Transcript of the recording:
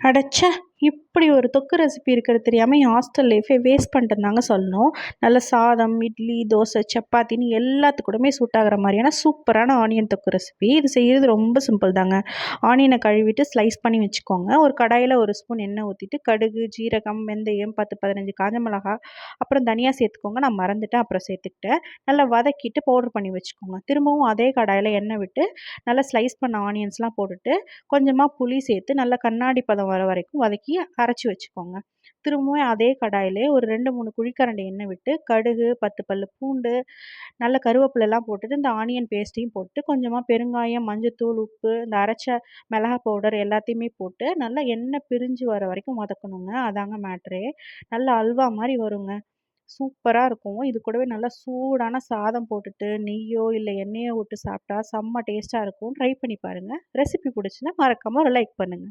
அடச்சே! இப்படி ஒரு தொக்கு ரெசிபி இருக்கிறது தெரியாம என் ஹாஸ்டல் லைஃபே வேஸ்ட் பண்ணிட்டேன்னு தாங்க சொல்லணும். நல்ல சாதம், இட்லி, தோசை, சப்பாத்தின்னு எல்லாத்துக்கூடமே சூட் ஆகுற மாதிரியான சூப்பரான ஆனியன் தொக்கு ரெசிபி. இது செய்கிறது ரொம்ப சிம்பிள் தாங்க. ஆனியனை கழுவிட்டு ஸ்லைஸ் பண்ணி வச்சுக்கோங்க. ஒரு கடாயில் ஒரு ஸ்பூன் எண்ணெய் ஊற்றிட்டு கடுகு, ஜீரகம், வெந்தயம், 10, 15 காஞ்ச மிளகா, அப்புறம் தனியா சேர்த்துக்கோங்க. நான் மறந்துட்டேன், அப்புறம் சேர்த்துக்கிட்டேன். நல்லா வதக்கிட்டு பவுடர் பண்ணி வச்சுக்கோங்க. திரும்பவும் அதே கடாயில் எண்ணெய் விட்டு நல்லா ஸ்லைஸ் பண்ண ஆனியன்ஸ்லாம் போட்டுட்டு கொஞ்சமாக புளி சேர்த்து நல்லா கண்ணாடி பதம் வர வரைக்கும் வதக்கி அரைச்சி வச்சுக்கோங்க. திரும்பவும் அதே கடாயிலே ஒரு 2, 3 குழிக்கரண்டி எண்ணெய் விட்டு கடுகு, 10 பல்லு பூண்டு, நல்ல கருவேப்பிலலாம் போட்டுட்டு இந்த ஆனியன் பேஸ்ட்டையும் போட்டு கொஞ்சமாக பெருங்காயம், மஞ்சத்தூள், உப்பு, இந்த அரைச்ச மிளகா பவுடர் எல்லாத்தையுமே போட்டு நல்லா எண்ணெய் பிரிஞ்சு வர வரைக்கும் வதக்கணுங்க. அதாங்க மேட்ரே. நல்லா அல்வா மாதிரி வருங்க. சூப்பரா இருக்கும். இது கூடவே நல்லா சூடான சாதம் போட்டுட்டு நெய்யோ இல்லை எண்ணெயோ விட்டு சாப்பிட்டா செம்ம டேஸ்ட்டாக இருக்கும். ட்ரை பண்ணி பாருங்க. ரெசிபி பிடிச்சுன்னா மறக்காம ஒரு லைக் பண்ணுங்க.